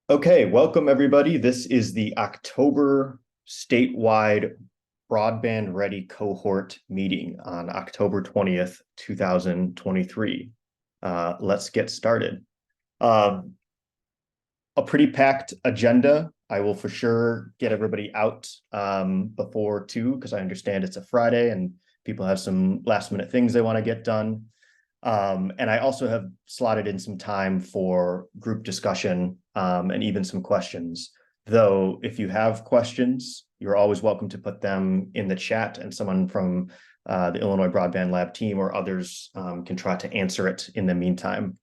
Okay, welcome everybody. This is the October statewide Broadband Ready cohort meeting on October 20th, 2023. Let's get started. Um, a pretty packed agenda. I will for sure get everybody out before 2 because I understand it's a Friday and people have some last minute things they want to get done. And I also have slotted in some time for group discussion and even some questions. Though, if you have questions, you're always welcome to put them in the chat, and someone from the Illinois Broadband Lab team or others can try to answer it in the meantime.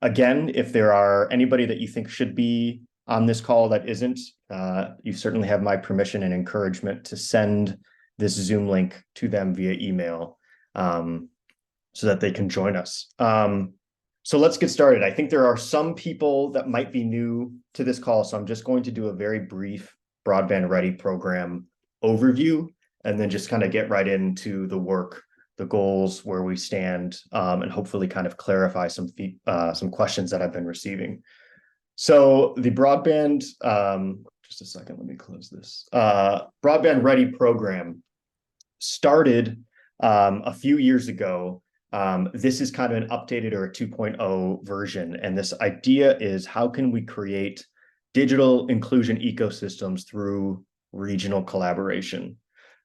Again, if there are anybody that you think should be on this call that isn't, you certainly have my permission and encouragement to send this Zoom link to them via email. So that they can join us. So let's get started. I think there are some people that might be new to this call, so I'm just going to do a very brief Broadband Ready program overview, and then just kind of get right into the work, the goals, where we stand, and hopefully kind of clarify some questions that I've been receiving. So the broadband, just a second, let me close this. Broadband Ready program started a few years ago. This is kind of an updated or a 2.0 version. And this idea is, how can we create digital inclusion ecosystems through regional collaboration?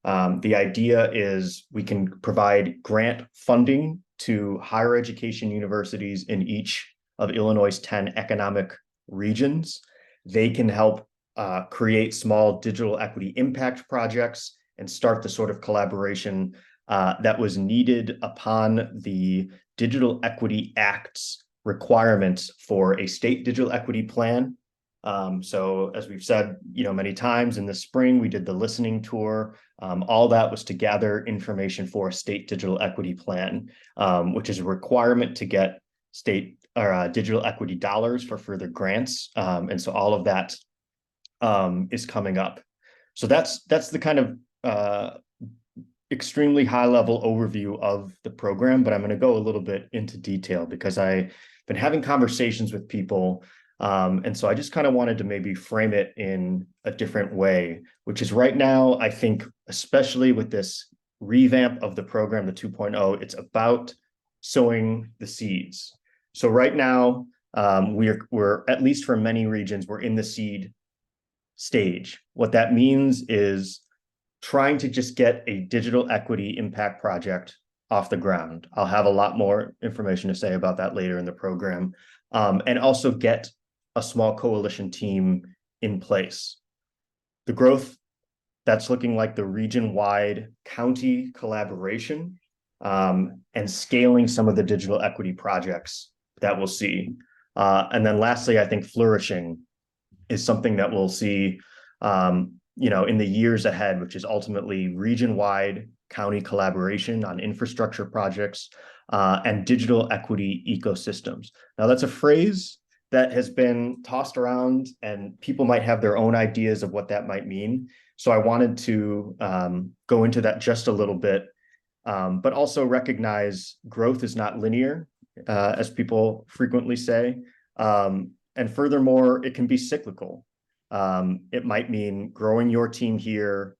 The idea is we can provide grant funding to higher education universities in each of Illinois' 10 economic regions. They can help create small digital equity impact projects and start the sort of collaboration that was needed upon the Digital Equity Act's requirements for a state digital equity plan. So as we've said, many times in the spring, we did the listening tour. All that was to gather information for a state digital equity plan, which is a requirement to get state or digital equity dollars for further grants. And so all of that is coming up. So that's the kind of extremely high level overview of the program, but I'm going to go a little bit into detail because I've been having conversations with people. And so I just kind of wanted to maybe frame it in a different way, which is right now, I think, especially with this revamp of the program, the 2.0, it's about sowing the seeds. So right now, we're at least for many regions, we're in the seed stage. What that means is trying to just get a digital equity impact project off the ground. I'll have a lot more information to say about that later in the program, and also get a small coalition team in place. The growth, that's looking like the region-wide county collaboration, and scaling some of the digital equity projects that we'll see. And then lastly, I think flourishing is something that we'll see in the years ahead, which is ultimately region-wide county collaboration on infrastructure projects and digital equity ecosystems. Now, that's a phrase that has been tossed around, and people might have their own ideas of what that might mean. So I wanted to go into that just a little bit, but also recognize growth is not linear, as people frequently say. And furthermore, it can be cyclical. It might mean growing your team here,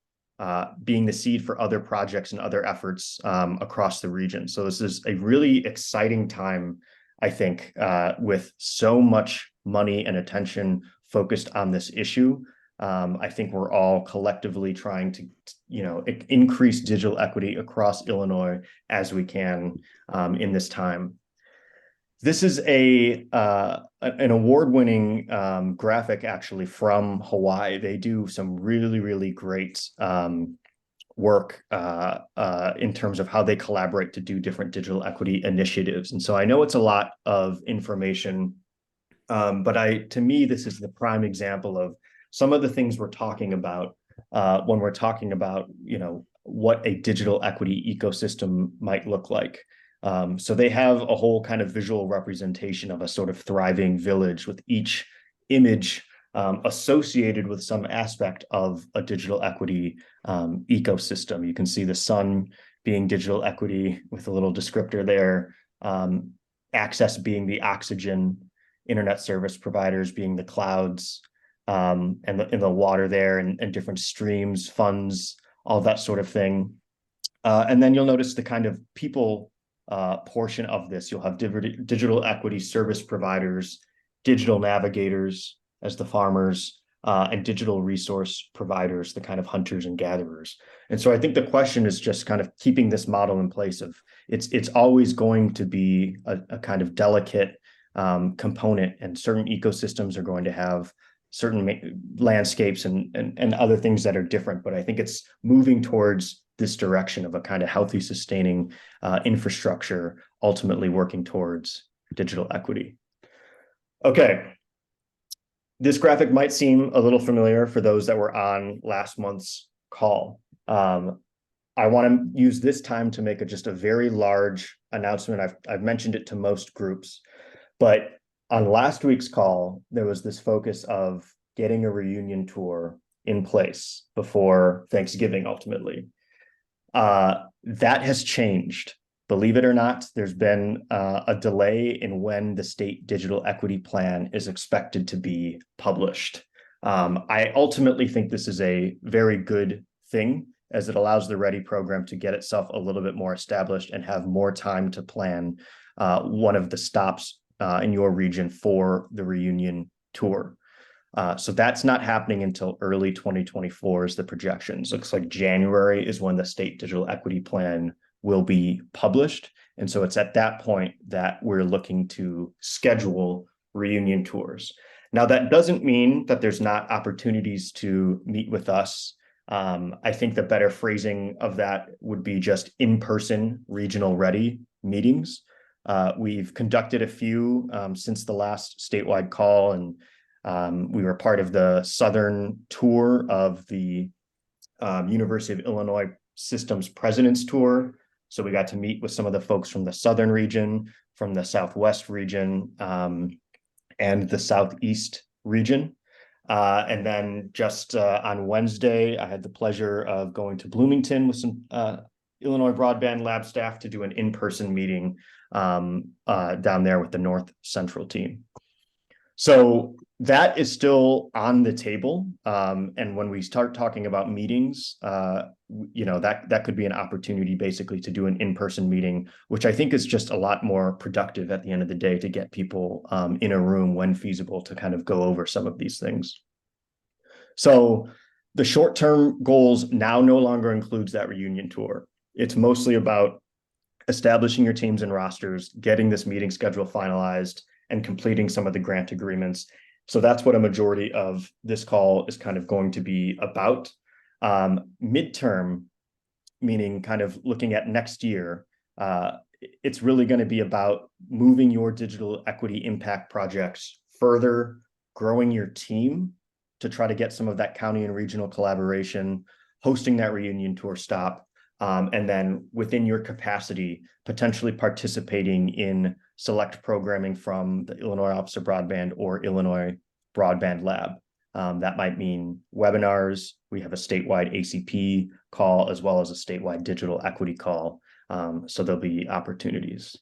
being the seed for other projects and other efforts across the region. So this is a really exciting time, I think, with so much money and attention focused on this issue. I think we're all collectively trying to, increase digital equity across Illinois as we can in this time. This is an award-winning graphic, actually, from Hawaii. They do some really, really great work in terms of how they collaborate to do different digital equity initiatives. And so I know it's a lot of information, but to me, this is the prime example of some of the things we're talking about when we're talking about, what a digital equity ecosystem might look like. So they have a whole kind of visual representation of a sort of thriving village with each image associated with some aspect of a digital equity ecosystem. You can see the sun being digital equity with a little descriptor there, access being the oxygen internet service providers being the clouds, and the water there, and different streams, funds, all that sort of thing. And then you'll notice the kind of people portion of this. You'll have digital equity service providers, digital navigators as the farmers, and digital resource providers, the kind of hunters and gatherers. And so I think the question is just kind of keeping this model in place of it's always going to be a kind of delicate component, and certain ecosystems are going to have certain landscapes and other things that are different. But I think it's moving towards this direction of a kind of healthy, sustaining infrastructure, ultimately working towards digital equity. Okay. This graphic might seem a little familiar for those that were on last month's call. I want to use this time to make just a very large announcement. I've mentioned it to most groups, but on last week's call, there was this focus of getting a reunion tour in place before Thanksgiving, ultimately. That has changed. Believe it or not, there's been a delay in when the state digital equity plan is expected to be published. I ultimately think this is a very good thing, as it allows the READY program to get itself a little bit more established and have more time to plan one of the stops in your region for the reunion tour. So that's not happening until early 2024 is the projections. Looks like January is when the state digital equity plan will be published. And so it's at that point that we're looking to schedule reunion tours. Now, that doesn't mean that there's not opportunities to meet with us. I think the better phrasing of that would be just in-person regional READY meetings. We've conducted a few since the last statewide call, and we were part of the Southern tour of the University of Illinois Systems President's Tour. So we got to meet with some of the folks from the Southern region, from the Southwest region, and the Southeast region. And then just on Wednesday, I had the pleasure of going to Bloomington with some Illinois Broadband Lab staff to do an in-person meeting down there with the North Central team. So that is still on the table. And when we start talking about meetings, that could be an opportunity basically to do an in-person meeting, which I think is just a lot more productive at the end of the day to get people in a room when feasible to kind of go over some of these things. So the short-term goals now no longer includes that reunion tour. It's mostly about establishing your teams and rosters, getting this meeting schedule finalized, and completing some of the grant agreements. So that's what a majority of this call is kind of going to be about. Midterm, meaning kind of looking at next year, it's really going to be about moving your digital equity impact projects further, growing your team to try to get some of that county and regional collaboration, hosting that reunion tour stop, and then within your capacity, potentially participating in select programming from the Illinois Office of Broadband or Illinois Broadband Lab. That might mean webinars. We have a statewide ACP call as well as a statewide digital equity call. So there'll be opportunities.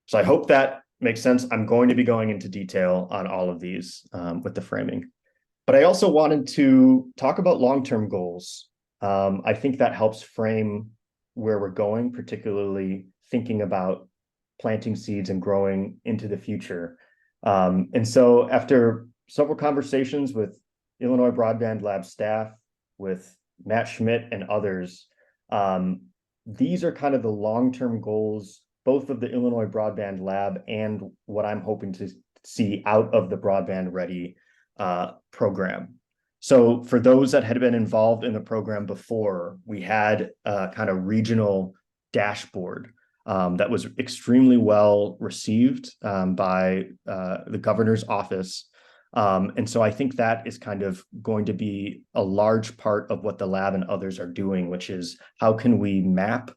So I hope that makes sense. I'm going to be going into detail on all of these with the framing. But I also wanted to talk about long-term goals. I think that helps frame where we're going, particularly thinking about planting seeds and growing into the future. And so after several conversations with Illinois Broadband Lab staff, with Matt Schmidt and others, these are kind of the long-term goals, both of the Illinois Broadband Lab and what I'm hoping to see out of the Broadband Ready program. So for those that had been involved in the program before, we had a kind of regional dashboard that was extremely well received by the governor's office. And so I think that is kind of going to be a large part of what the lab and others are doing, which is how can we map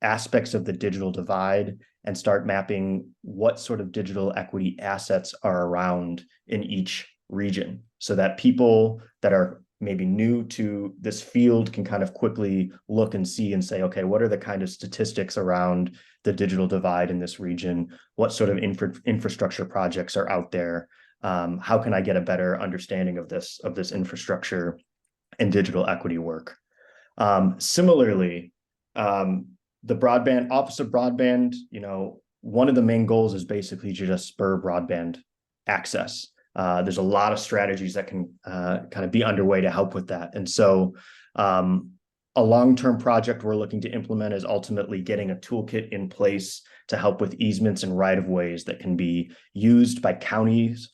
aspects of the digital divide and start mapping what sort of digital equity assets are around in each region, so that people that are maybe new to this field can kind of quickly look and see and say, okay, what are the kind of statistics around the digital divide in this region? What sort of infrastructure projects are out there? How can I get a better understanding of this infrastructure and digital equity work? Similarly, the broadband Office of Broadband, one of the main goals is basically to just spur broadband access. There's a lot of strategies that can kind of be underway to help with that. And so a long-term project we're looking to implement is ultimately getting a toolkit in place to help with easements and right-of-ways that can be used by counties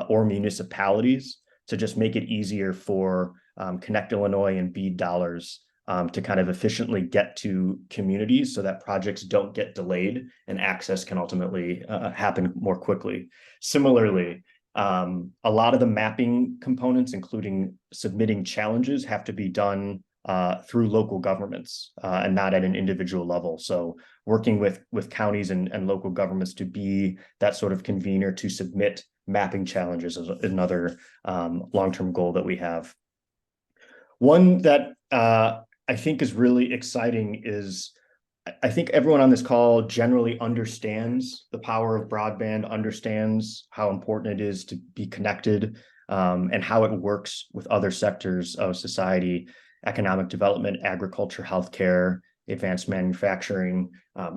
or municipalities to just make it easier for Connect Illinois and BEAD dollars to kind of efficiently get to communities so that projects don't get delayed and access can ultimately happen more quickly. Similarly, a lot of the mapping components, including submitting challenges, have to be done through local governments and not at an individual level. So working with counties and local governments to be that sort of convener to submit mapping challenges is another long-term goal that we have. One that I think is really exciting is I think everyone on this call generally understands the power of broadband, understands how important it is to be connected and how it works with other sectors of society, economic development, agriculture, healthcare, advanced manufacturing,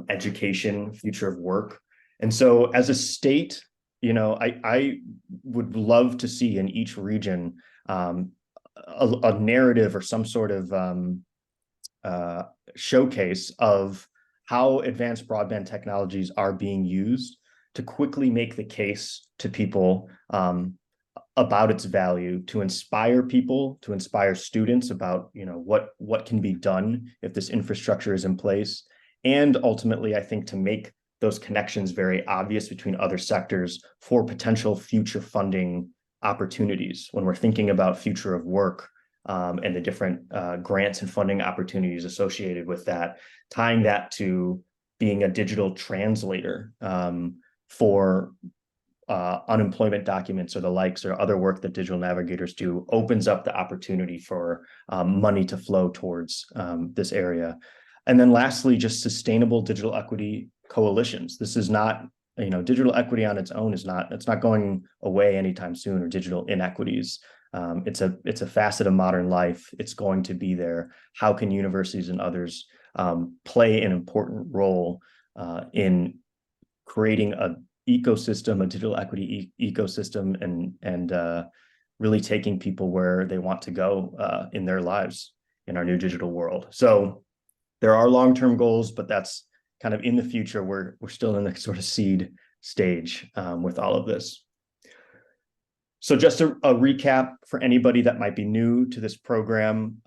education, future of work. And so as a state, I would love to see in each region a narrative or some sort of showcase of how advanced broadband technologies are being used to quickly make the case to people about its value, to inspire people, to inspire students about what can be done if this infrastructure is in place, and ultimately, I think, to make those connections very obvious between other sectors for potential future funding opportunities when we're thinking about future of work and the different grants and funding opportunities associated with that, tying that to being a digital translator for unemployment documents or the likes or other work that digital navigators do opens up the opportunity for money to flow towards this area. And then lastly, just sustainable digital equity coalitions. This is not, digital equity on its own it's not going away anytime soon, or digital inequities. It's a facet of modern life. It's going to be there. How can universities and others play an important role in creating a digital equity ecosystem, and really taking people where they want to go in their lives in our new digital world? So there are long-term goals, but that's kind of in the future. We're still in the sort of seed stage with all of this. So just a recap for anybody that might be new to this program,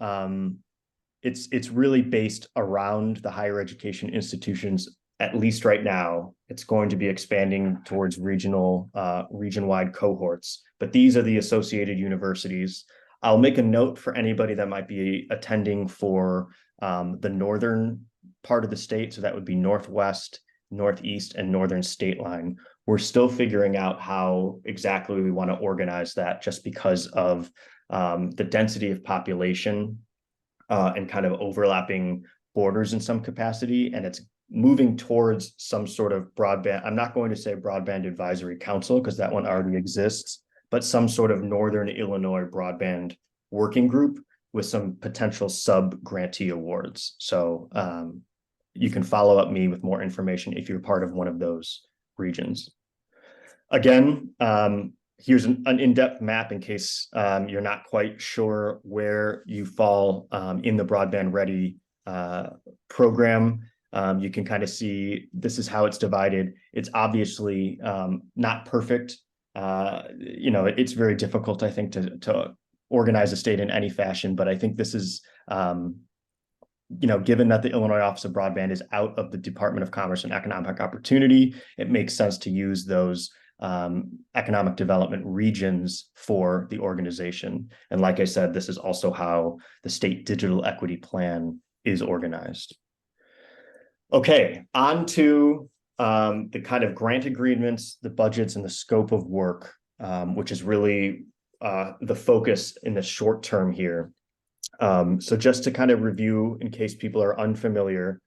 it's really based around the higher education institutions. At least right now, it's going to be expanding towards region-wide cohorts, but these are the associated universities. I'll make a note for anybody that might be attending for the northern part of the state, so that would be Northwest, Northeast, and Northern state line. We're still figuring out how exactly we want to organize that, just because of the density of population and kind of overlapping borders in some capacity, and it's moving towards some sort of broadband. I'm not going to say broadband advisory council because that one already exists, but some sort of Northern Illinois broadband working group with some potential sub-grantee awards. So you can follow up me with more information if you're part of one of those regions. Again, here's an in-depth map in case you're not quite sure where you fall in the Broadband Ready program. You can kind of see this is how it's divided. It's obviously not perfect. It's very difficult, I think, to organize a state in any fashion, but I think this is given that the Illinois Office of Broadband is out of the Department of Commerce and Economic Opportunity, it makes sense to use those economic development regions for the organization. And like I said, this is also how the state digital equity plan is organized. Okay, on to the kind of grant agreements, the budgets, and the scope of work, which is really the focus in the short term here. So just to kind of review, in case people are unfamiliar,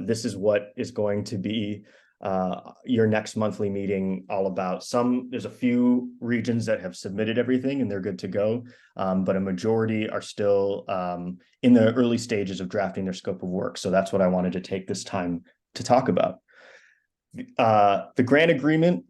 this is what is going to be your next monthly meeting all about. There's a few regions that have submitted everything and they're good to go, but a majority are still in the early stages of drafting their scope of work. So that's what I wanted to take this time to talk about. The grant agreement,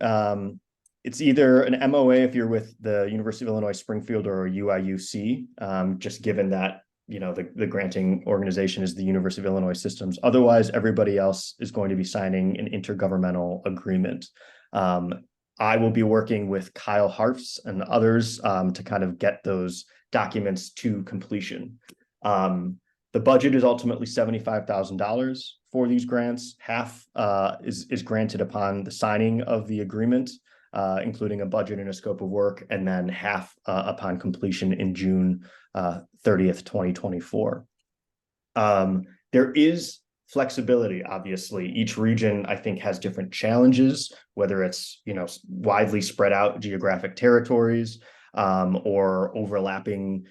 it's either an MOA if you're with the University of Illinois Springfield or UIUC, just given that the granting organization is the University of Illinois Systems. Otherwise, everybody else is going to be signing an intergovernmental agreement. I will be working with Kyle Harfs and others to kind of get those documents to completion. The budget is ultimately $75,000 for these grants. Half is granted upon the signing of the agreement, including a budget and a scope of work, and then half upon completion in June 30th, 2024. There is flexibility, obviously. Each region, I think, has different challenges, whether it's widely spread out geographic territories or overlapping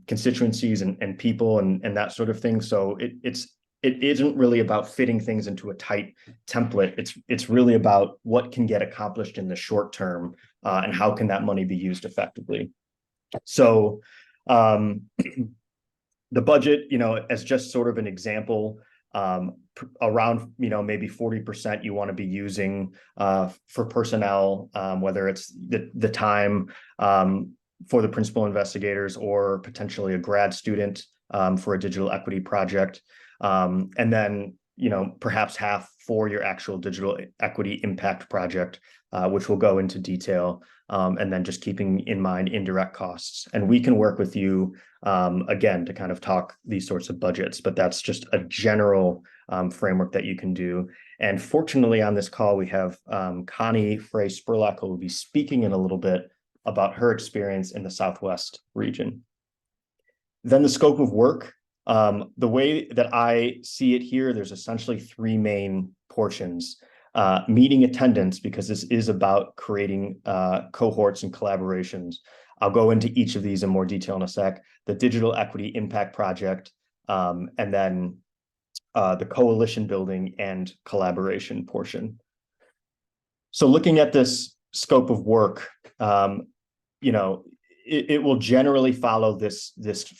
constituencies and people and that sort of thing. So it isn't really about fitting things into a tight template. It's really about what can get accomplished in the short term and how can that money be used effectively. So the budget, as just sort of an example, around maybe 40% you want to be using for personnel, whether it's the time for the principal investigators or potentially a grad student for a digital equity project. And then, perhaps half for your actual digital equity impact project, which will go into detail, and then just keeping in mind indirect costs. And we can work with you, again, to kind of talk these sorts of budgets, but that's just a general framework that you can do. And fortunately, on this call, we have Connie Frey-Spurlock, who will be speaking in a little bit about her experience in the Southwest region. Then the scope of work. The way that I see it here, there's essentially three main portions. Meeting attendance, because this is about creating cohorts and collaborations. I'll go into each of these in more detail in a sec. The Digital Equity Impact Project, and then the coalition building and collaboration portion. So looking at this scope of work, it will generally follow this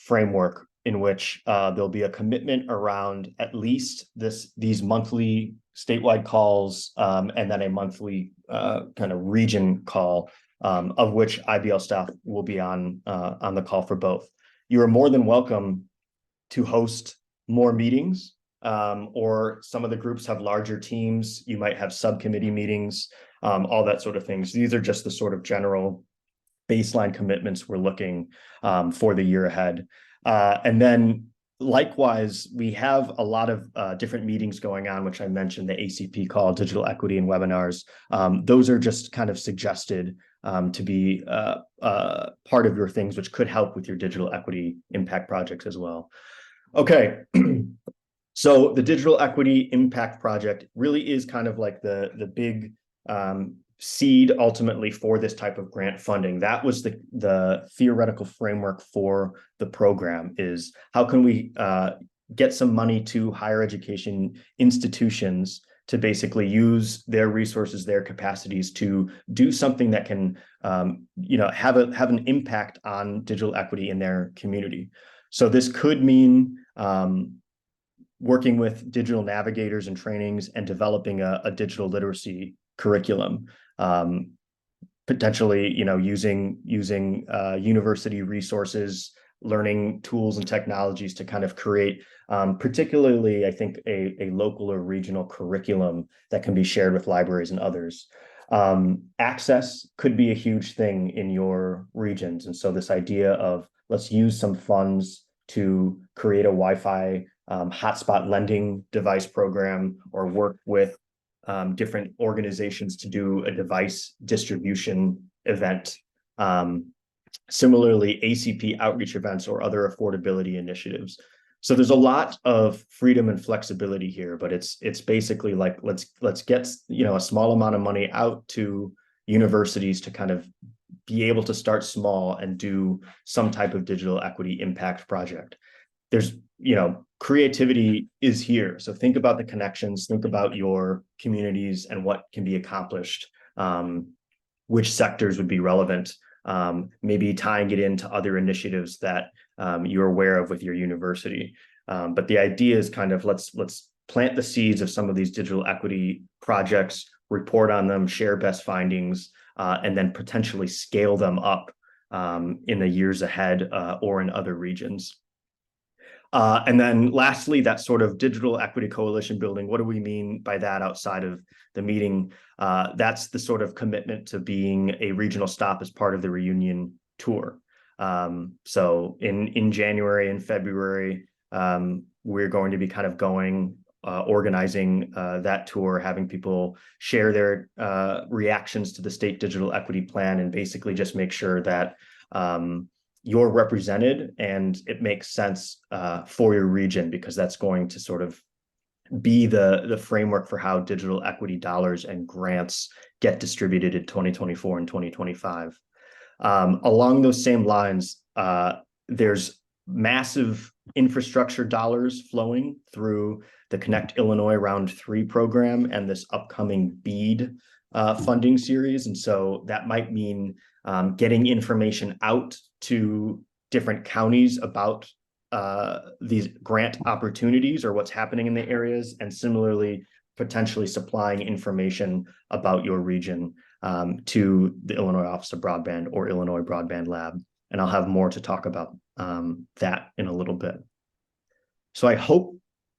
framework in which there'll be a commitment around at least these monthly statewide calls, and then a monthly kind of region call, of which IBL staff will be on the call for both. You are more than welcome to host more meetings, or some of the groups have larger teams. You might have subcommittee meetings, all that sort of things. These are just the sort of general baseline commitments we're looking for the year ahead. And then likewise, we have a lot of different meetings going on, which I mentioned, the ACP call, digital equity and webinars. Those are just kind of suggested to be part of your things, which could help with your digital equity impact projects as well. Okay, so the Digital Equity Impact Project really is kind of like the big seed ultimately for this type of grant funding. That was the theoretical framework for the program, is how can we get some money to higher education institutions to basically use their resources, their capacities to do something that can have an impact on digital equity in their community. So this could mean working with digital navigators and trainings and developing a digital literacy curriculum, potentially using university resources, learning tools and technologies to kind of create particularly, I think, a local or regional curriculum that can be shared with libraries and others. Access could be a huge thing in your regions, and so this idea of let's use some funds to create a Wi-Fi hotspot lending device program, or work with different organizations to do a device distribution event. Similarly, ACP outreach events or other affordability initiatives. So there's a lot of freedom and flexibility here, but it's basically like let's get a small amount of money out to universities to kind of be able to start small and do some type of digital equity impact project. There's, creativity is here. So think about the connections, think about your communities and what can be accomplished, which sectors would be relevant, maybe tying it into other initiatives that you're aware of with your university. But the idea is kind of let's plant the seeds of some of these digital equity projects, report on them, share best findings, and then potentially scale them up in the years ahead or in other regions. And then lastly, that sort of digital equity coalition building, what do we mean by that outside of the meeting? That's the sort of commitment to being a regional stop as part of the reunion tour. So in January and February, we're going to be kind of organizing that tour, having people share their reactions to the state digital equity plan, and basically just make sure that you're represented and it makes sense for your region, because that's going to sort of be the framework for how digital equity dollars and grants get distributed in 2024 and 2025. Along those same lines, there's massive infrastructure dollars flowing through the Connect Illinois Round 3 program and this upcoming BEAD funding series. And so that might mean getting information out to different counties about these grant opportunities or what's happening in the areas, and similarly potentially supplying information about your region to the Illinois Office of Broadband or Illinois Broadband Lab. And I'll have more to talk about that in a little bit. So I hope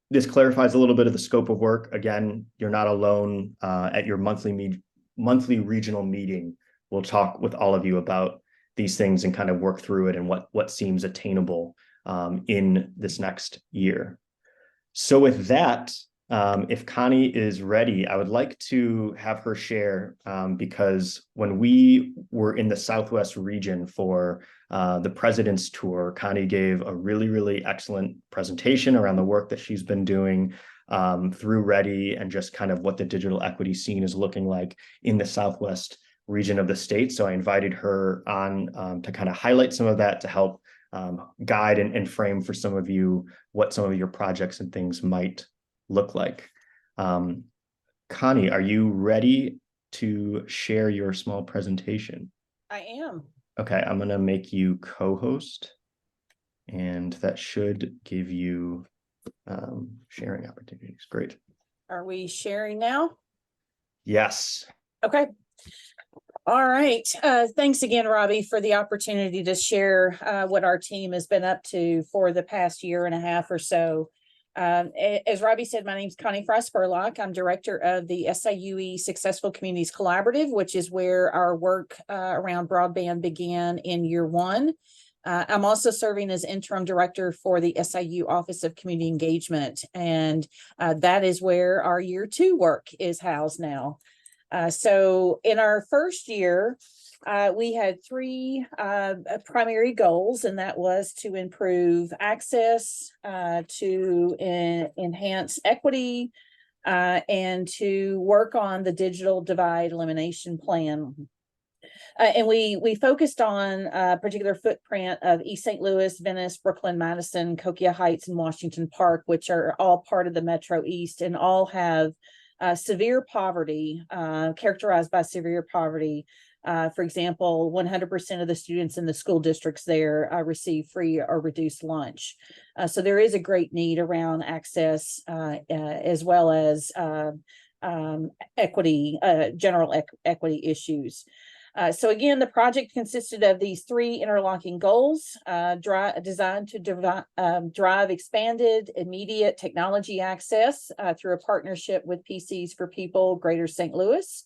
this clarifies a little bit of the scope of work. Again, you're not alone at your monthly regional meeting. We'll talk with all of you about these things and kind of work through it and what seems attainable in this next year. So with that, if Connie is ready, I would like to have her share, because when we were in the Southwest region for the President's Tour, Connie gave a really, really excellent presentation around the work that she's been doing through Ready and just kind of what the digital equity scene is looking like in the Southwest region of the state. So I invited her on to kind of highlight some of that, to help guide and frame for some of you what some of your projects and things might look like. Connie, are you ready to share your small presentation? I am. Okay, I'm going to make you co-host, and that should give you sharing opportunities. Great. Are we sharing now? Yes. Okay. All right. Thanks again, Robbie, for the opportunity to share what our team has been up to for the past year and a half or so. As Robbie said, my name is Connie Fry-Spurlock. I'm director of the SIUE Successful Communities Collaborative, which is where our work around broadband began in year one. I'm also serving as interim director for the SIU Office of Community Engagement, and that is where our year two work is housed now. So in our first year, we had three primary goals, and that was to improve access, to enhance equity, and to work on the digital divide elimination plan. And we focused on a particular footprint of East St. Louis, Venice, Brooklyn, Madison, Coquia Heights, and Washington Park, which are all part of the Metro East and all have severe poverty, characterized by severe poverty. For example, 100% of the students in the school districts there receive free or reduced lunch. So there is a great need around access, as well as equity, general equity issues. So again, the project consisted of these three interlocking goals, designed to drive expanded, immediate technology access through a partnership with PCs for People, Greater St. Louis.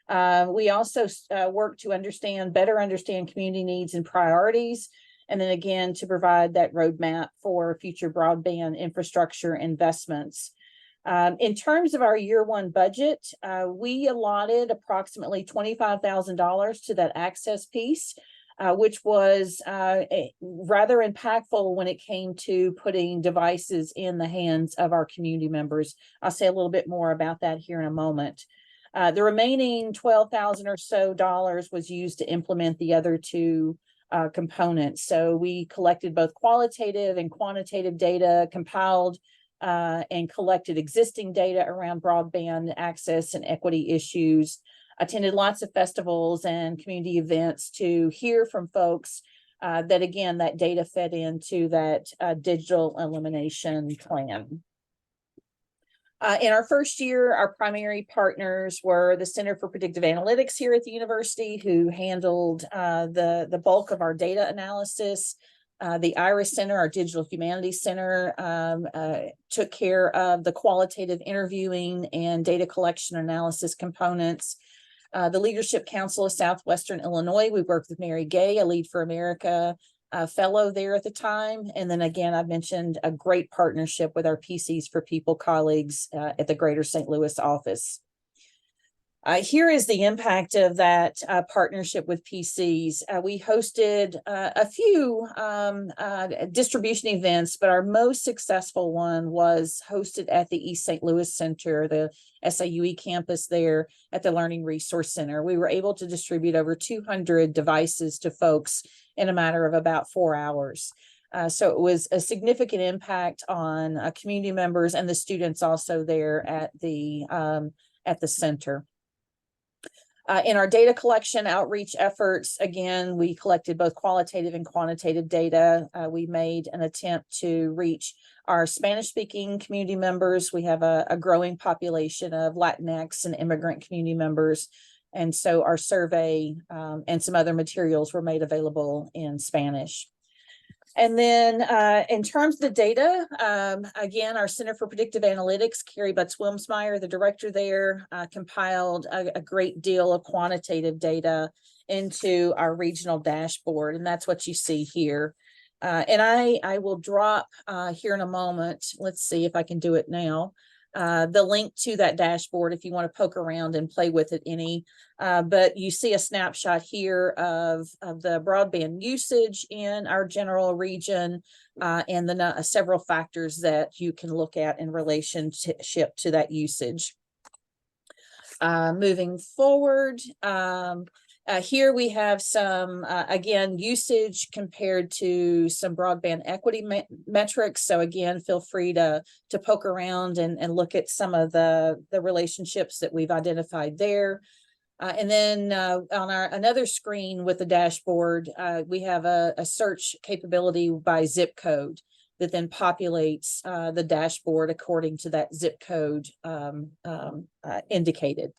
We also work to better understand community needs and priorities, and then again, to provide that roadmap for future broadband infrastructure investments. In terms of our year one budget, we allotted approximately $25,000 to that access piece, which was rather impactful when it came to putting devices in the hands of our community members. I'll say a little bit more about that here in a moment. The remaining $12,000 or so was used to implement the other two components. So we collected both qualitative and quantitative data, compiled and collected existing data around broadband access and equity issues, attended lots of festivals and community events to hear from folks that, again, that data fed into that digital elimination plan. In our first year, our primary partners were the Center for Predictive Analytics here at the university, who handled the bulk of our data analysis. The IRIS Center, our Digital Humanities Center, took care of the qualitative interviewing and data collection analysis components. The Leadership Council of Southwestern Illinois, we worked with Mary Gay, a Lead for America fellow there at the time. And then again, I've mentioned a great partnership with our PCs for People colleagues at the Greater St. Louis office. Here is the impact of that partnership with PCs. We hosted a few distribution events, but our most successful one was hosted at the East St. Louis Center, the SIUE campus there at the Learning Resource Center. We were able to distribute over 200 devices to folks in a matter of about 4 hours. So it was a significant impact on community members and the students also there at the center. In our data collection outreach efforts, again, we collected both qualitative and quantitative data. We made an attempt to reach our Spanish-speaking community members. We have a growing population of Latinx and immigrant community members. And so our survey and some other materials were made available in Spanish. And then in terms of the data, again, our Center for Predictive Analytics, Carrie Butts-Wilmsmeyer, the director there, compiled a great deal of quantitative data into our regional dashboard. And that's what you see here. And I will drop here in a moment. Let's see if I can do it now. The link to that dashboard if you want to poke around and play with it any. But you see a snapshot here of the broadband usage in our general region and the several factors that you can look at in relationship to that usage. Moving forward, here we have some, again, usage compared to some broadband equity metrics. So again, feel free to poke around and look at some of the relationships that we've identified there. And then on another screen with the dashboard, we have a search capability by zip code that then populates the dashboard according to that zip code indicated.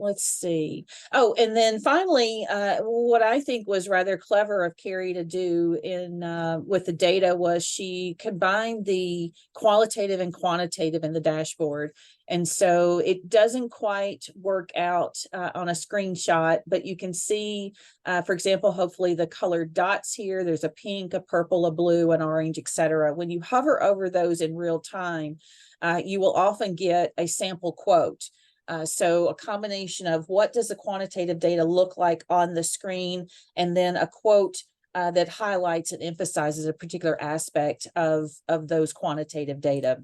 Let's see. Oh, and then finally, what I think was rather clever of Carrie to do in with the data was she combined the qualitative and quantitative in the dashboard. And so it doesn't quite work out on a screenshot, but you can see, for example, hopefully the colored dots here, there's a pink, a purple, a blue, an orange, etc. When you hover over those in real time, you will often get a sample quote. So a combination of what does the quantitative data look like on the screen, and then a quote that highlights and emphasizes a particular aspect of those quantitative data.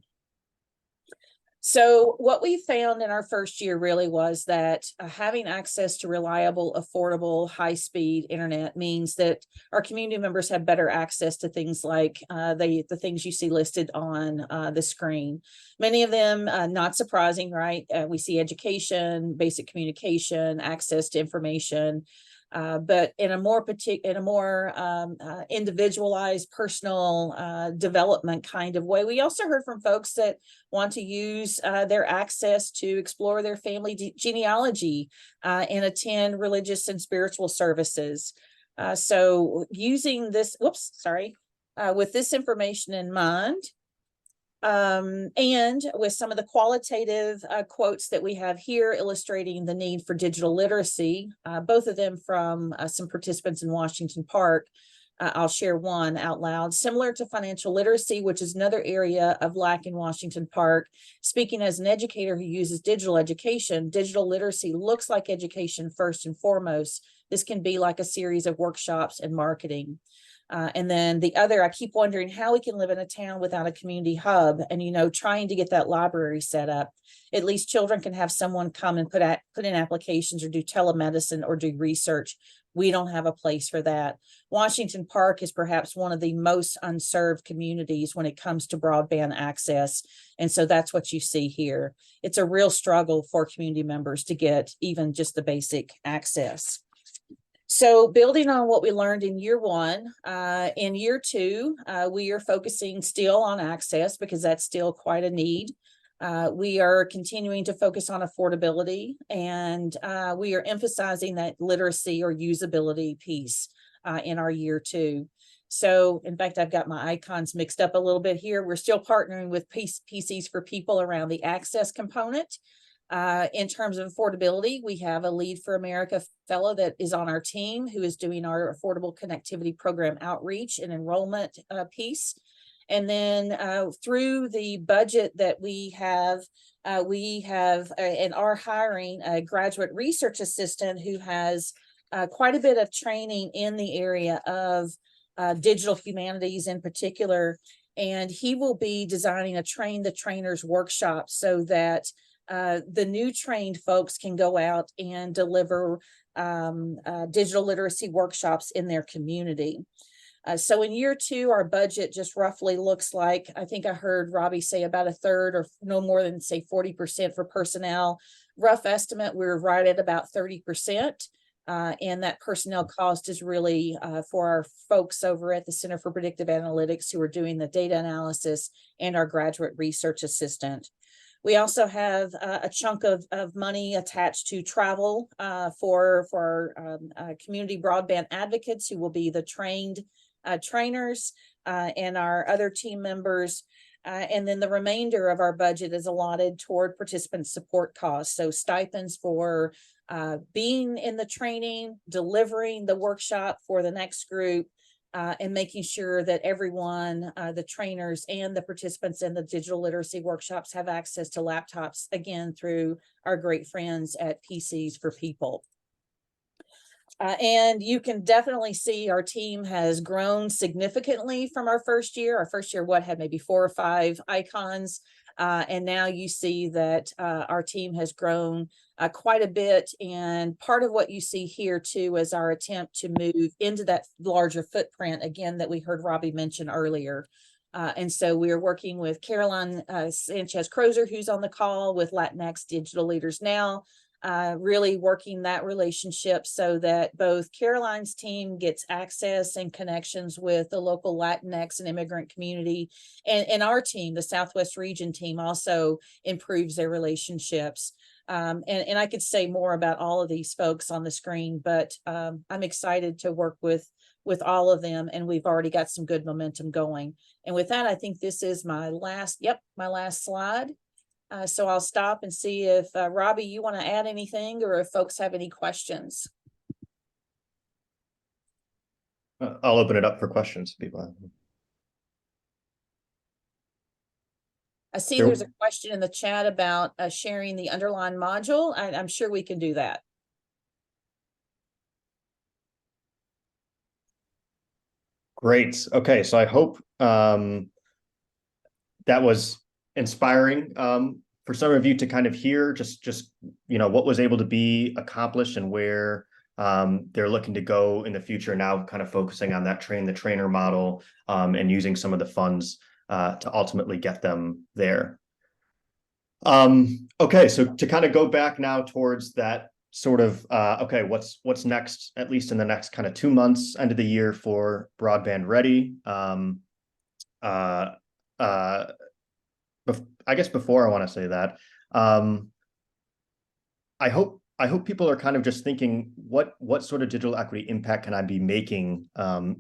So what we found in our first year really was that having access to reliable, affordable, high-speed internet means that our community members have better access to things like the things you see listed on the screen. Many of them, not surprising, right? We see education, basic communication, access to information. But in a more individualized, personal development kind of way. We also heard from folks that want to use their access to explore their family genealogy and attend religious and spiritual services. So using this, with this information in mind, and with some of the qualitative quotes that we have here illustrating the need for digital literacy, both of them from some participants in Washington Park. I'll share one out loud. Similar to financial literacy, which is another area of lack in Washington Park, speaking as an educator who uses digital education, digital literacy looks like education first and foremost. This can be like a series of workshops and marketing. And then the other, I keep wondering how we can live in a town without a community hub, and, you know, trying to get that library set up. At least children can have someone come and put in applications or do telemedicine or do research. We don't have a place for that. Washington Park is perhaps one of the most unserved communities when it comes to broadband access. And so that's what you see here. It's a real struggle for community members to get even just the basic access. So building on what we learned in year one, in year two, we are focusing still on access because that's still quite a need. We are continuing to focus on affordability, and we are emphasizing that literacy or usability piece in our year two. So in fact, I've got my icons mixed up a little bit here. We're still partnering with PCs for People around the access component. In terms of affordability, we have a Lead for America fellow that is on our team who is doing our affordable connectivity program outreach and enrollment piece. And then through the budget that we have and are hiring a graduate research assistant who has quite a bit of training in the area of digital humanities in particular. And he will be designing a Train the Trainers workshop so that the new trained folks can go out and deliver digital literacy workshops in their community. So in year two, our budget just roughly looks like, I think I heard Robbie say about a third or no more than say 40% for personnel. Rough estimate, we're right at about 30%. And that personnel cost is really for our folks over at the Center for Predictive Analytics who are doing the data analysis and our graduate research assistant. We also have a chunk of money attached to travel for our community broadband advocates who will be the trained trainers and our other team members. And then the remainder of our budget is allotted toward participant support costs. So stipends for being in the training, delivering the workshop for the next group, and making sure that everyone, the trainers and the participants in the digital literacy workshops have access to laptops, again, through our great friends at PCs for People. And you can definitely see our team has grown significantly from our first year. Our first year, had maybe 4 or 5 icons. And now you see that our team has grown quite a bit. And part of what you see here too is our attempt to move into that larger footprint, again, that we heard Robbie mention earlier. And so we are working with Caroline Sanchez-Crozer, who's on the call with Latinx Digital Leaders Now, really working that relationship so that both Caroline's team gets access and connections with the local Latinx and immigrant community, and our team, the Southwest Region team, also improves their relationships. And I could say more about all of these folks on the screen, but I'm excited to work with all of them, and we've already got some good momentum going. And with that, I think this is my last slide. So I'll stop and see if Robbie, you want to add anything, or if folks have any questions. I'll open it up for questions. People. I see there's a question in the chat about sharing the underlying module. I'm sure we can do that. Great. Okay, so I hope that was inspiring for some of you to kind of hear just what was able to be accomplished and where they're looking to go in the future, now kind of focusing on that train the trainer model and using some of the funds to ultimately get them there. Okay, so to kind of go back now towards that sort of okay, what's next, at least in the next kind of 2 months, end of the year, for Broadband Ready. I guess before I want to say that, I hope people are kind of just thinking, what sort of digital equity impact can I be making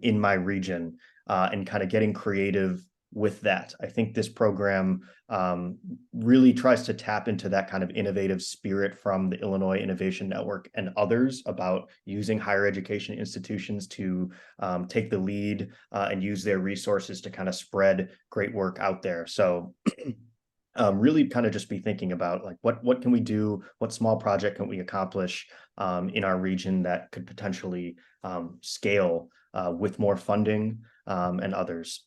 in my region, and kind of getting creative with that. I think this program really tries to tap into that kind of innovative spirit from the Illinois Innovation Network and others about using higher education institutions to take the lead and use their resources to kind of spread great work out there. So really kind of just be thinking about like what can we do, what small project can we accomplish in our region that could potentially scale with more funding and others.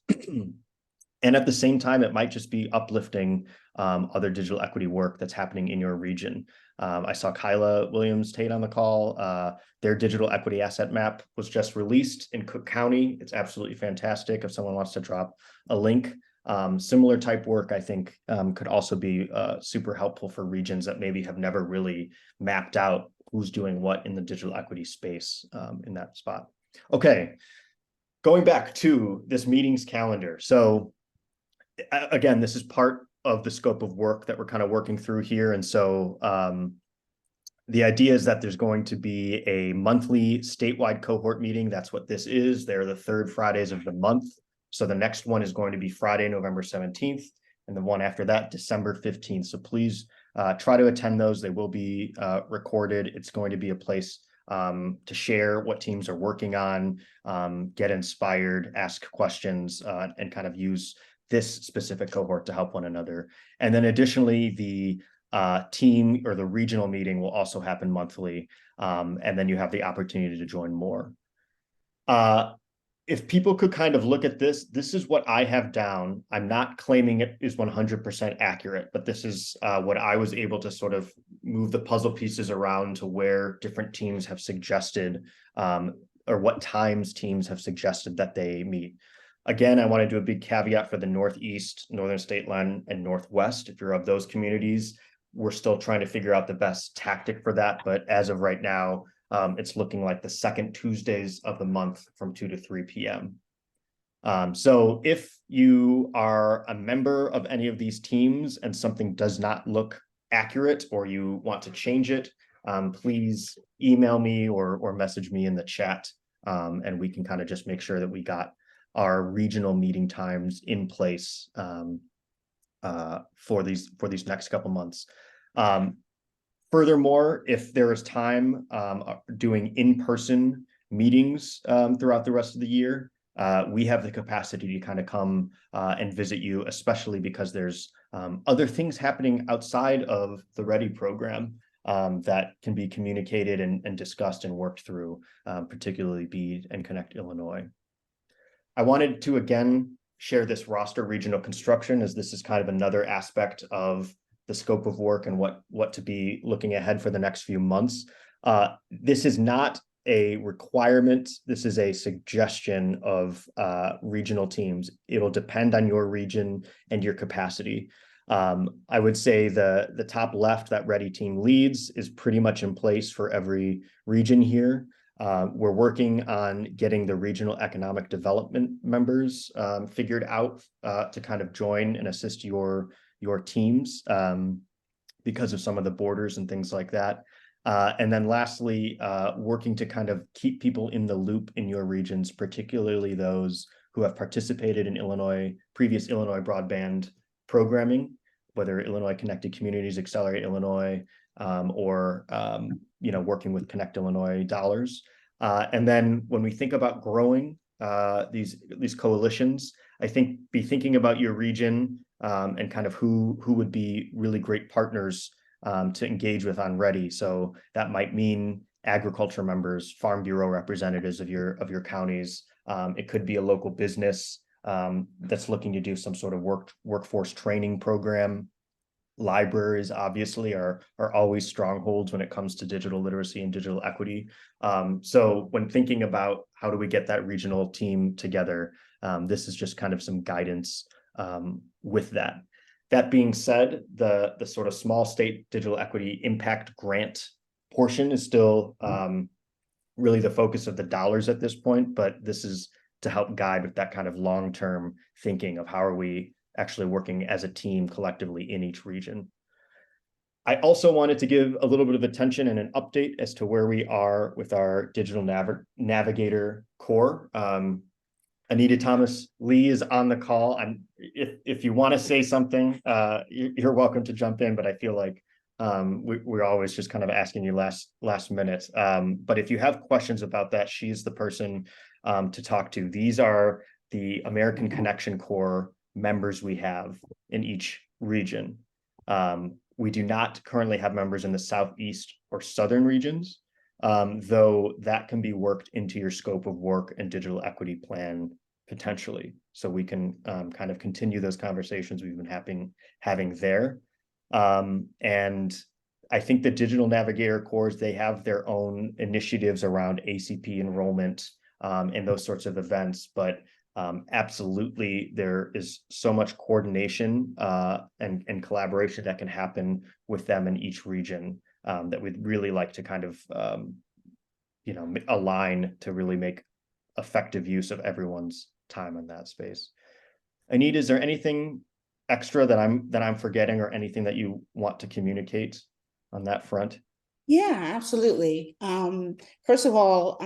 And at the same time, it might just be uplifting other digital equity work that's happening in your region. I saw Kyla Williams-Tate on the call. Their digital equity asset map was just released in Cook County. It's absolutely fantastic. If someone wants to drop a link, similar type work, I think, could also be super helpful for regions that maybe have never really mapped out who's doing what in the digital equity space in that spot. Okay, going back to this meetings calendar. So again, this is part of the scope of work that we're kind of working through here. And so the idea is that there's going to be a monthly statewide cohort meeting. That's what this is. They're the third Fridays of the month. So the next one is going to be Friday, November 17th, and the one after that, December 15th. So please try to attend those. They will be recorded. It's going to be a place to share what teams are working on, get inspired, ask questions, and kind of use this specific cohort to help one another. And then additionally, the team or the regional meeting will also happen monthly. And then you have the opportunity to join more. If people could kind of look at this, this is what I have down. I'm not claiming it is 100% accurate, but this is what I was able to sort of move the puzzle pieces around to where different teams have suggested or what times teams have suggested that they meet. Again, I want to do a big caveat for the Northeast, Northern State Line, and Northwest. If you're of those communities, we're still trying to figure out the best tactic for that. But as of right now, it's looking like the second Tuesdays of the month from 2 to 3 p.m. So if you are a member of any of these teams and something does not look accurate or you want to change it, please email me or message me in the chat, and we can kind of just make sure that we got our regional meeting times in place for these next couple months. Furthermore, if there is time doing in-person meetings throughout the rest of the year, we have the capacity to kind of come and visit you, especially because there's other things happening outside of the READY program that can be communicated and discussed and worked through, particularly BEAD and Connect Illinois. I wanted to, again, share this roster regional construction, as this is kind of another aspect of the scope of work and what to be looking ahead for the next few months. This is not a requirement. This is a suggestion of regional teams. It'll depend on your region and your capacity. I would say the top left, that READY team leads, is pretty much in place for every region here. We're working on getting the regional economic development members figured out to kind of join and assist your teams because of some of the borders and things like that. And then lastly, working to kind of keep people in the loop in your regions, particularly those who have participated in previous Illinois broadband programming, whether Illinois Connected Communities, Accelerate Illinois, or working with Connect Illinois dollars. And then when we think about growing these coalitions, I think be thinking about your region and kind of who would be really great partners to engage with on READY. So that might mean agriculture members, farm bureau representatives of your counties. It could be a local business that's looking to do some sort of workforce training program. Libraries obviously are always strongholds when it comes to digital literacy and digital equity. So when thinking about how do we get that regional team together, this is just kind of some guidance with that. That being said, the sort of small state digital equity impact grant portion is still really the focus of the dollars at this point, but this is to help guide with that kind of long-term thinking of how are we actually working as a team collectively in each region. I also wanted to give a little bit of attention and an update as to where we are with our digital navigator core. Anita Thomas Lee is on the call. If you want to say something, you're welcome to jump in, but I feel like we're always just kind of asking you last minute. But if you have questions about that, she's the person to talk to. These are the American Connection Core members we have in each region. We do not currently have members in the Southeast or Southern regions, though that can be worked into your scope of work and digital equity plan potentially. So we can kind of continue those conversations we've been having there. And I think the digital navigator cores, they have their own initiatives around ACP enrollment and those sorts of events, but absolutely there is so much coordination and collaboration that can happen with them in each region that we'd really like to kind of align to really make effective use of everyone's time in that space. Anita, is there anything extra that I'm forgetting, or anything that you want to communicate on that front? Yeah, absolutely. First of all,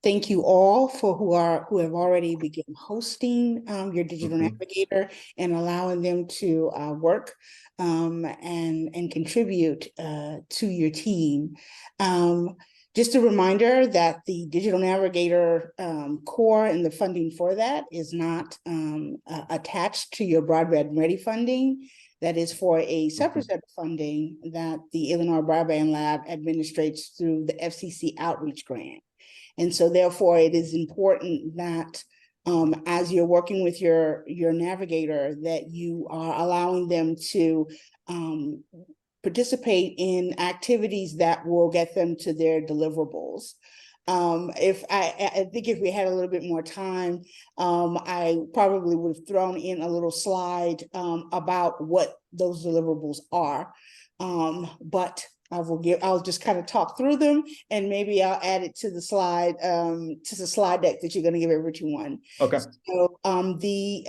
thank you all for who have already begun hosting your digital navigator and allowing them to work and contribute to your team. Just a reminder that the digital navigator core and the funding for that is not attached to your Broadband Ready funding. That is for a separate set of funding that the Illinois Broadband Lab administrates through the FCC Outreach Grant. And so therefore it is important that as you're working with your navigator, that you are allowing them to participate in activities that will get them to their deliverables. I think if we had a little bit more time, I probably would have thrown in a little slide about what those deliverables are. But I'll just kind of talk through them, and maybe I'll add it to the slide deck that you're going to give everyone. Okay. So the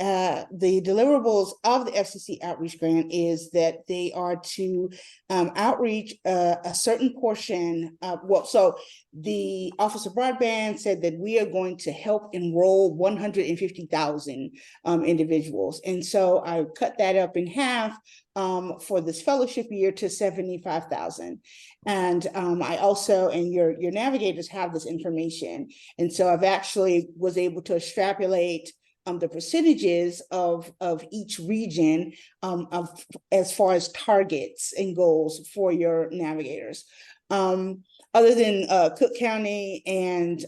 deliverables of the FCC Outreach Grant is that they are to outreach a certain portion of, so the Office of Broadband said that we are going to help enroll 150,000 individuals. And so I cut that up in half for this fellowship year to 75,000. And I also, and your navigators have this information. And so I've actually was able to extrapolate the percentages of each region as far as targets and goals for your navigators. Other than Cook County and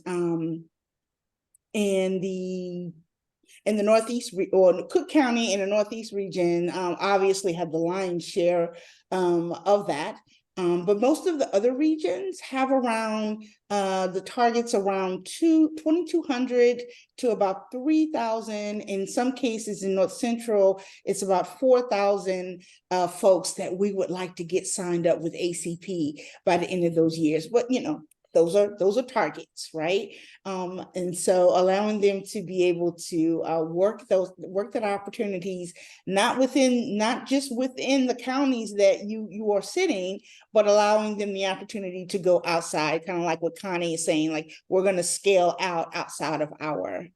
the Northeast, or Cook County and the Northeast region obviously have the lion's share of that. But most of the other regions have around the targets around 2,200 to about 3,000. In some cases in North Central, it's about 4,000 folks that we would like to get signed up with ACP by the end of those years. But those are targets, right? And so allowing them to be able to work that opportunities, not just within the counties that you are sitting, but allowing them the opportunity to go outside, kind of like what Connie is saying, like we're going to scale outside of our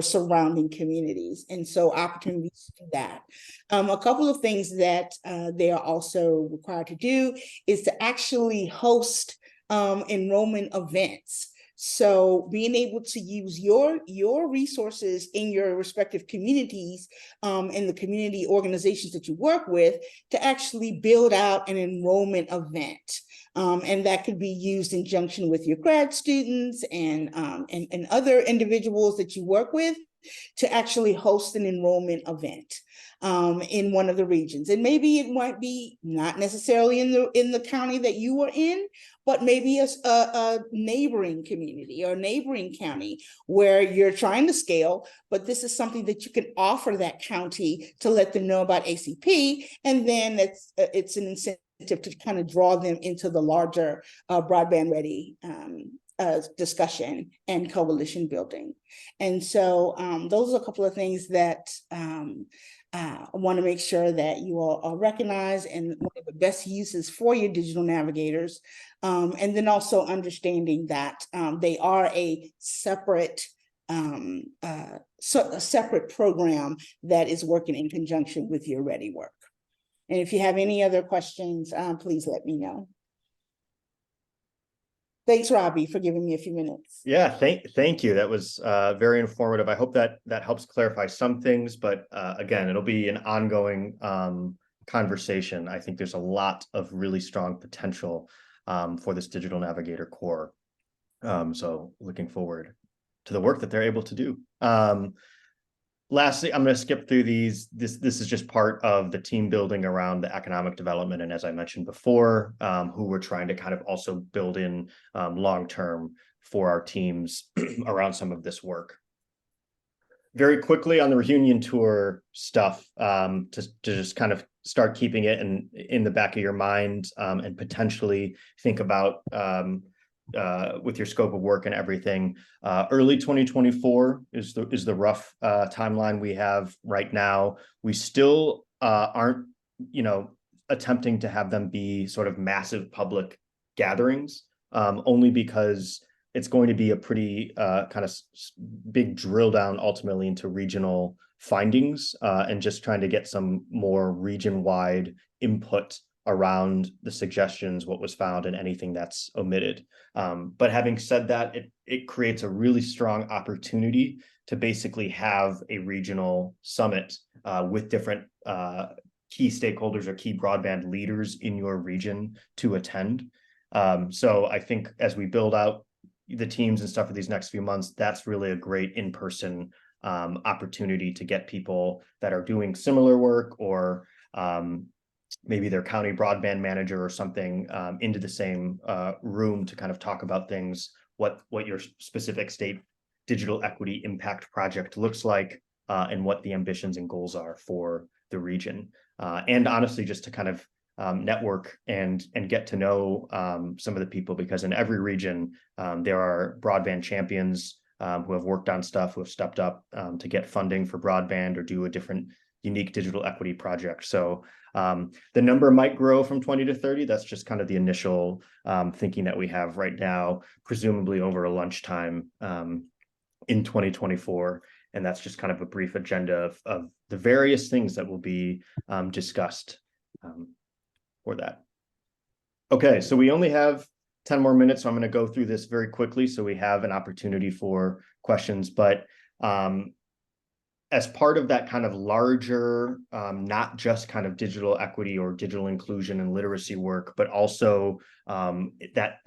surrounding communities. And so opportunities to do that. A couple of things that they are also required to do is to actually host enrollment events. So being able to use your resources in your respective communities and the community organizations that you work with to actually build out an enrollment event. And that could be used in conjunction with your grad students and other individuals that you work with to actually host an enrollment event in one of the regions. And maybe it might be not necessarily in the county that you are in, but maybe a neighboring community or neighboring county where you're trying to scale, but this is something that you can offer that county to let them know about ACP. And then it's an incentive to kind of draw them into the larger Broadband Ready discussion and coalition building. And so those are a couple of things that I want to make sure that you all recognize, and one of the best uses for your digital navigators. And then also understanding that they are a separate program that is working in conjunction with your Ready work. And if you have any other questions, please let me know. Thanks, Robbie, for giving me a few minutes. Yeah, thank you. That was very informative. I hope that helps clarify some things, but again, it'll be an ongoing conversation. I think there's a lot of really strong potential for this Digital Navigator core. So looking forward to the work that they're able to do. Lastly, I'm going to skip through these. This is just part of the team building around the economic development. And as I mentioned before, who we're trying to kind of also build in long-term for our teams around some of this work. Very quickly on the reunion tour stuff, to just kind of start keeping it in the back of your mind and potentially think about with your scope of work and everything. Early 2024 is the rough timeline we have right now. We still aren't, attempting to have them be sort of massive public gatherings, only because it's going to be a pretty kind of big drill down ultimately into regional findings and just trying to get some more region-wide input around the suggestions, what was found, and anything that's omitted. But having said that, it creates a really strong opportunity to basically have a regional summit with different key stakeholders or key broadband leaders in your region to attend. So I think as we build out the teams and stuff for these next few months, that's really a great in-person opportunity to get people that are doing similar work or maybe their county broadband manager or something into the same room to kind of talk about things, what your specific state digital equity impact project looks like, and what the ambitions and goals are for the region. And honestly, just to kind of network and get to know some of the people, because in every region, there are broadband champions who have worked on stuff, who have stepped up to get funding for broadband or do a different unique digital equity project. So the number might grow from 20 to 30. That's just kind of the initial thinking that we have right now, presumably over a lunchtime in 2024. And that's just kind of a brief agenda of the various things that will be discussed for that. Okay, so we only have 10 more minutes, so I'm going to go through this very quickly so we have an opportunity for questions. But as part of that kind of larger, not just kind of digital equity or digital inclusion and literacy work, but also that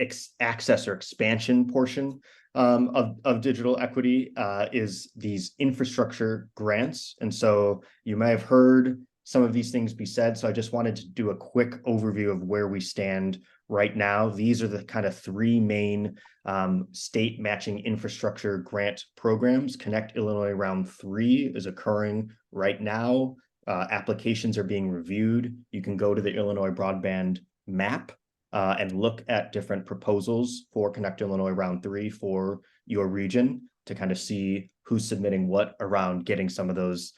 access or expansion portion of digital equity is these infrastructure grants. And so you may have heard some of these things be said. So I just wanted to do a quick overview of where we stand right now. These are the kind of three main state matching infrastructure grant programs. Connect Illinois Round 3 is occurring right now. Applications are being reviewed. You can go to the Illinois Broadband map and look at different proposals for Connect Illinois Round 3 for your region to kind of see who's submitting what around getting some of those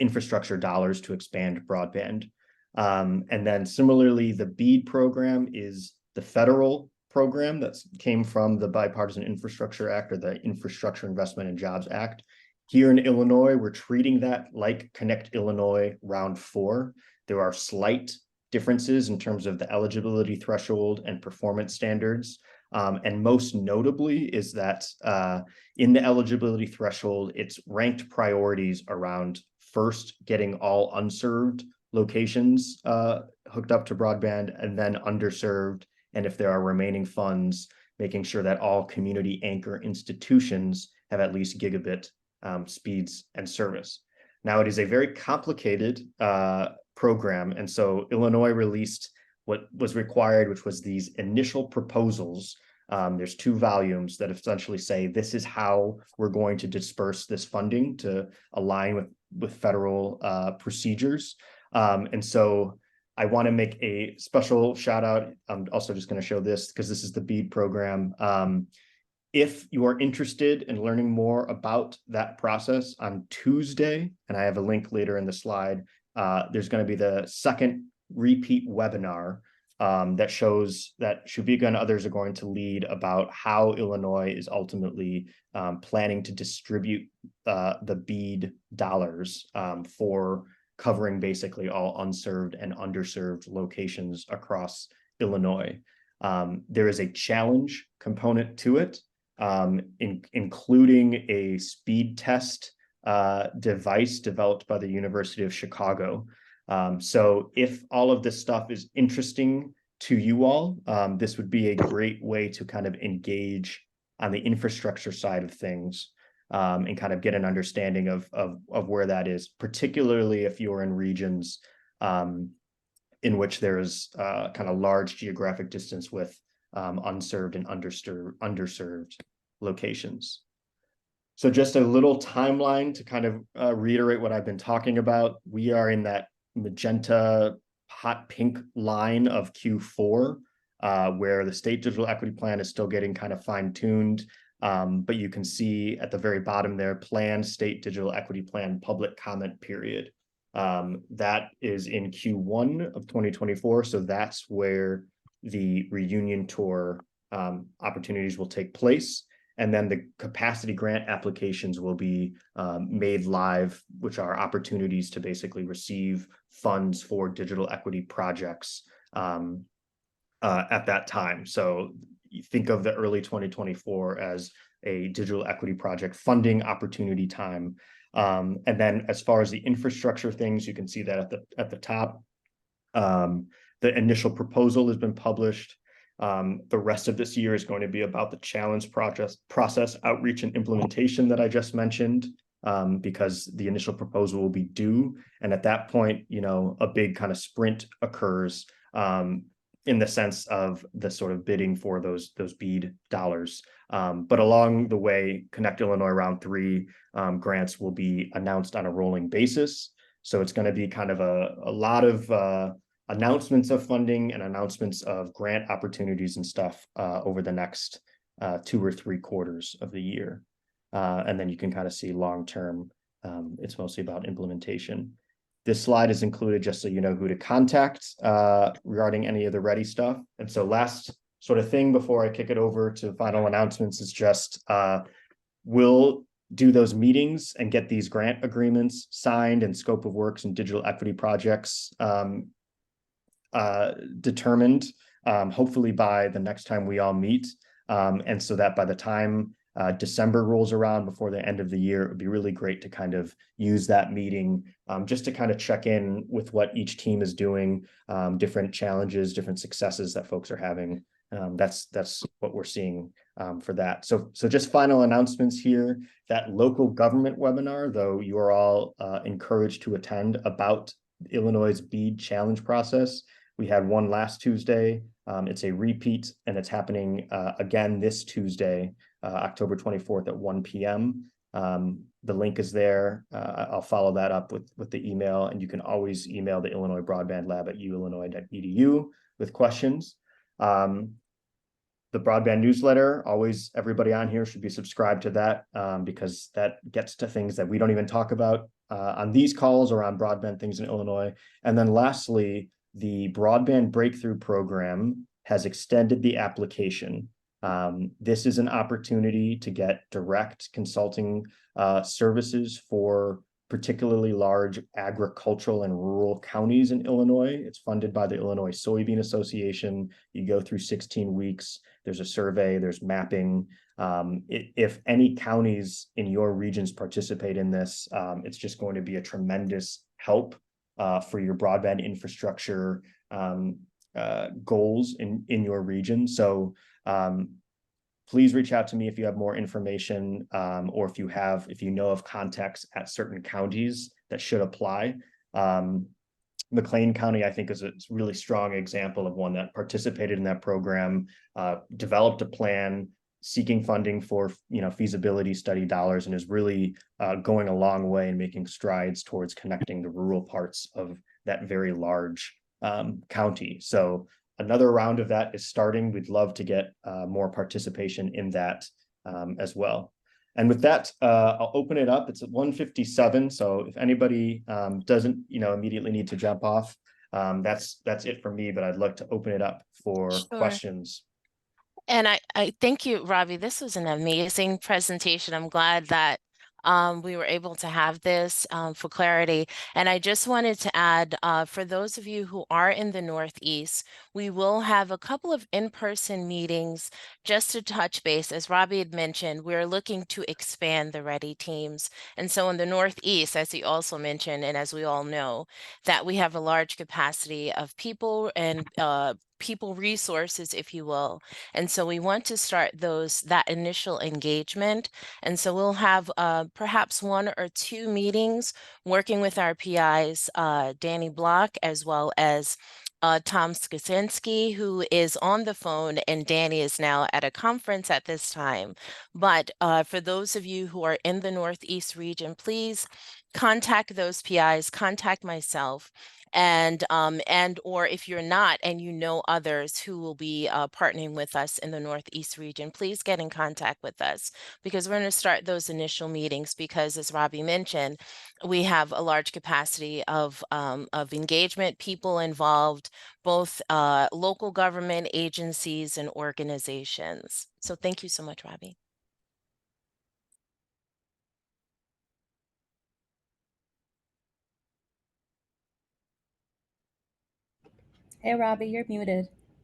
infrastructure dollars to expand broadband. And then similarly, the BEAD program is the federal program that came from the Bipartisan Infrastructure Act or the Infrastructure Investment and Jobs Act. Here in Illinois, we're treating that like Connect Illinois Round 4. There are slight differences in terms of the eligibility threshold and performance standards. And most notably is that in the eligibility threshold, it's ranked priorities around first getting all unserved locations hooked up to broadband, and then underserved. And if there are remaining funds, making sure that all community anchor institutions have at least gigabit speeds and service. Now, it is a very complicated program. And so Illinois released what was required, which was these initial proposals. There's 2 volumes that essentially say, this is how we're going to disperse this funding to align with federal procedures. And so I want to make a special shout out. I'm also just going to show this because this is the BEAD program. If you are interested in learning more about that process, on Tuesday, and I have a link later in the slide, there's going to be the second repeat webinar that shows that Shubika and others are going to lead about how Illinois is ultimately planning to distribute the BEAD dollars for covering basically all unserved and underserved locations across Illinois. There is a challenge component to it, including a speed test device developed by the University of Chicago. So if all of this stuff is interesting to you all, this would be a great way to kind of engage on the infrastructure side of things, and kind of get an understanding of where that is, particularly if you're in regions in which there is kind of large geographic distance with unserved and underserved locations. So just a little timeline to kind of reiterate what I've been talking about. We are in that magenta hot pink line of Q4, where the state digital equity plan is still getting kind of fine-tuned. But you can see at the very bottom there, planned state digital equity plan public comment period. That is in Q1 of 2024. So that's where the reunion tour opportunities will take place. And then the capacity grant applications will be made live, which are opportunities to basically receive funds for digital equity projects at that time. So you think of the early 2024 as a digital equity project funding opportunity time. And then as far as the infrastructure things, you can see that at the top. The initial proposal has been published. The rest of this year is going to be about the challenge process outreach and implementation that I just mentioned, because the initial proposal will be due. And at that point, you know, a big kind of sprint occurs in the sense of the sort of bidding for those BEAD dollars. But along the way, Connect Illinois Round 3 grants will be announced on a rolling basis. So it's going to be kind of a lot of announcements of funding and announcements of grant opportunities and stuff over the next 2 or 3 quarters of the year. And then you can kind of see long-term, it's mostly about implementation. This slide is included just so you know who to contact regarding any of the ready stuff. And so last sort of thing before I kick it over to final announcements is just we'll do those meetings and get these grant agreements signed and scope of works and digital equity projects determined, hopefully by the next time we all meet. And so that by the time December rolls around before the end of the year, it would be really great to kind of use that meeting just to kind of check in with what each team is doing, different challenges, different successes that folks are having. That's what we're seeing for that. So just final announcements here. That local government webinar, though, you are all encouraged to attend about Illinois' BEAD challenge process. We had one last Tuesday. It's a repeat, and it's happening again this Tuesday, October 24th at 1 p.m. The link is there. I'll follow that up with the email, and you can always email the Illinois Broadband Lab at uillinois.edu with questions. The broadband newsletter, always everybody on here should be subscribed to that because that gets to things that we don't even talk about on these calls or on broadband things in Illinois. And then lastly, the Broadband Breakthrough Program has extended the application. This is an opportunity to get direct consulting services for particularly large agricultural and rural counties in Illinois. It's funded by the Illinois Soybean Association. You go through 16 weeks. There's a survey, there's mapping. If any counties in your regions participate in this, it's just going to be a tremendous help for your broadband infrastructure goals in your region. So please reach out to me if you have more information, or if you know of contacts at certain counties that should apply. McLean County, I think, is a really strong example of one that participated in that program, developed a plan, seeking funding for feasibility study dollars, and is really going a long way in making strides towards connecting the rural parts of that very large county. So another round of that is starting. We'd love to get more participation in that as well. And with that, I'll open it up. It's at 1:57. So if anybody doesn't immediately need to jump off, that's it for me. But I'd like to open it up for questions. And I thank you, Robbie. This was an amazing presentation. I'm glad that we were able to have this for clarity. And I just wanted to add, for those of you who are in the Northeast, we will have a couple of in-person meetings just to touch base. As Robbie had mentioned, we're looking to expand the Ready teams. And so in the Northeast, as he also mentioned, and as we all know, that we have a large capacity of people and people resources, if you will. And so we want to start that initial engagement. And so we'll have perhaps 1 or 2 meetings working with our PIs, Danny Block, as well as Tom Skasinski, who is on the phone, and Danny is now at a conference at this time. But for those of you who are in the Northeast region, please contact those PIs, contact myself, and or if you're not and you know others who will be partnering with us in the Northeast region, please get in contact with us, because we're going to start those initial meetings because, as Robbie mentioned, we have a large capacity of engagement, people involved, both local government agencies and organizations. So thank you so much, Robbie. Hey, Robbie, you're muted.